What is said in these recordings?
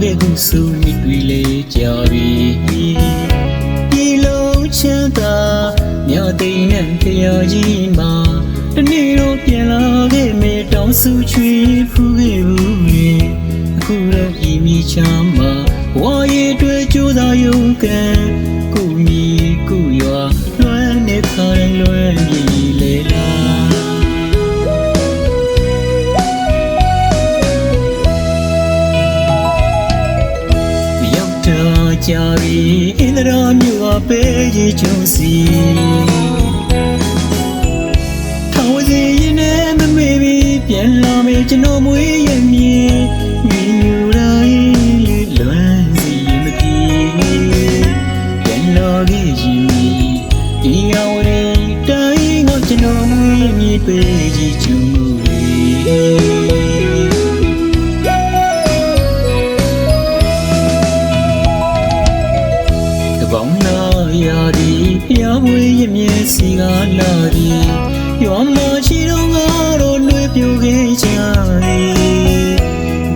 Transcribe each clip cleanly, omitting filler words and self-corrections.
ခဲ့ခုဆိုမိတွေ့လေကြပြီဒီလုံးချမ်းသာမြတ်သိမ်းနဲ့ဖျားကြီးမှာတနေ့တော့ပြန်လာခဲ့မေတောင်းစုချွေဖူးခဲ့ဘူးလေအခုတော့ဤမြေချမ်းမှာဘဝရဲ့တွေ့ကြိုးစားရုံကံကိုမီကိုရွာလွမ်းနေခိုင်းလွမ်းပြီလေလားကြပြီအင်းဒရာမြို့အပေးကြီးချုံစီထောင်ဝစီရင်နဲ့မမေ့ပြီးပြန်လာမေကျွန်တော်မွေးရမည်မြင်ယူတိုင်းလွမ်းစီမပြေပြန်လာခဲ့ရင်ဒီအောင်ရတိုင်းငါကျွန်တော်မွေးမြည်ပေးကြီးချုံပေါင်းလာရာဒီဖျားမွေးရမြဲစီကလာဒီရွာမရှိတော့ငါတို့နှွေးပြိုခဲ့ကြ၏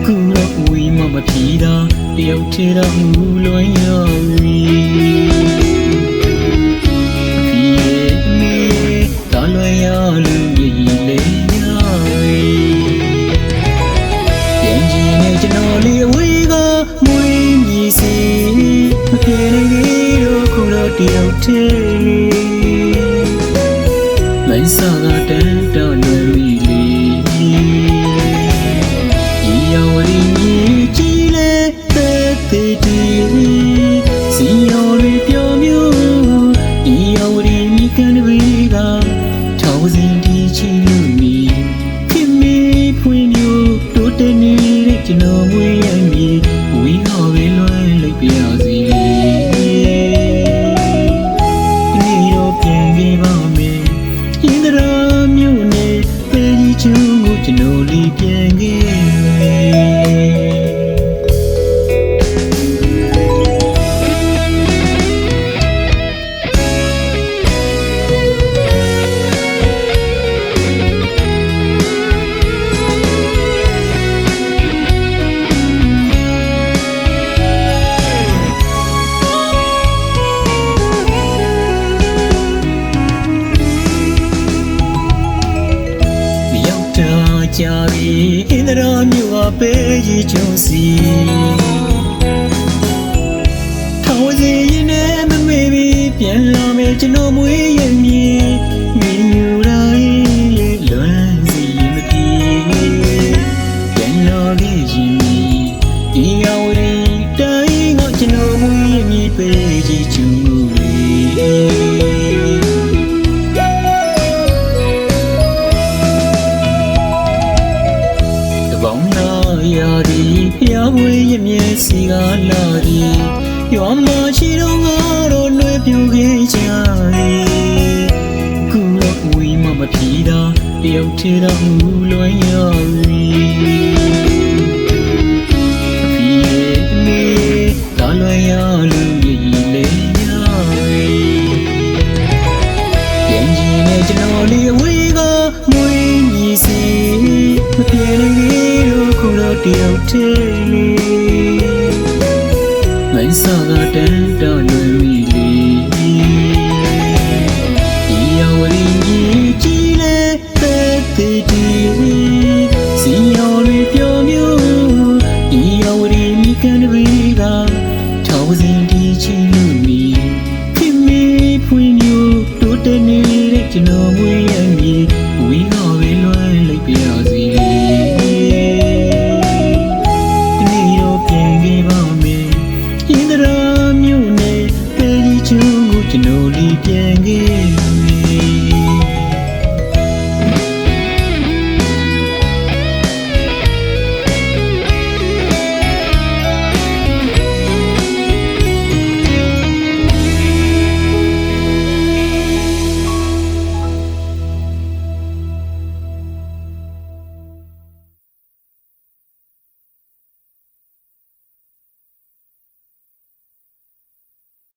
ခုတော့ဝီမမဖြီတာတယောက်ထဲတော့မူလွန်ရပြီအဖေရဲ့မေတာလွန်ရလို့ရည်လေရပြန်ကြည့်နေကျွန်တော်လေးအဝေးကမွေးမြည်စီမပြေနိုင်တယောက်ထဲမင်းစားကတန်းတော့လွယ်ပြီလေဒီရော်ရီကြီးကြီးလေတဲ့တီစီရော်ရီပြောမျိုးဒီရော်ရီမိကန်ဝေးကထောင်စင်ဒီချီလို့နေခင်မီဖွင့်မျိုးတိုးတဲ့နေတဲ့ကျွန်တော်မွေးရမည်ဝီဟော်ပဲလွယ်လိုက်ပြစီကျူကိုကျွန်တော်လေးပြန်ခဲ့ကြပြီအင်းဒရာမြို့အပေးကြီးချုံစီထောင်စီရင်နဲ့မမေ့ပြီးပြန်လာမေကျွန်တော်မွေးရမည်မြင်ယူတိုင်းလွမ်းစီမပြေပြန်လာခဲ့ရင်ဒီရော်ရီတိုင်းငါကျွန်တော်မွေးရမည်ပေးကြီးချုံရာဒီဖျားမွေးရမြဲစီကလာဒီရွာမရှိတော့ငါတို့နှွေးပြူခဲ့ကြ၏ခုတော့ဝီမမဖြီတာတယောက်ထဲတော့မူလွန်ရပြီအဖေရဲ့မေသာလွန်ရလို့ရည်လေရပြန်ကြည့်နေကျွန်တော်လေးအဝေးကမွေးမြည်စီမပြေနိုင်တယောက်ထဲမင်းစားကတန်း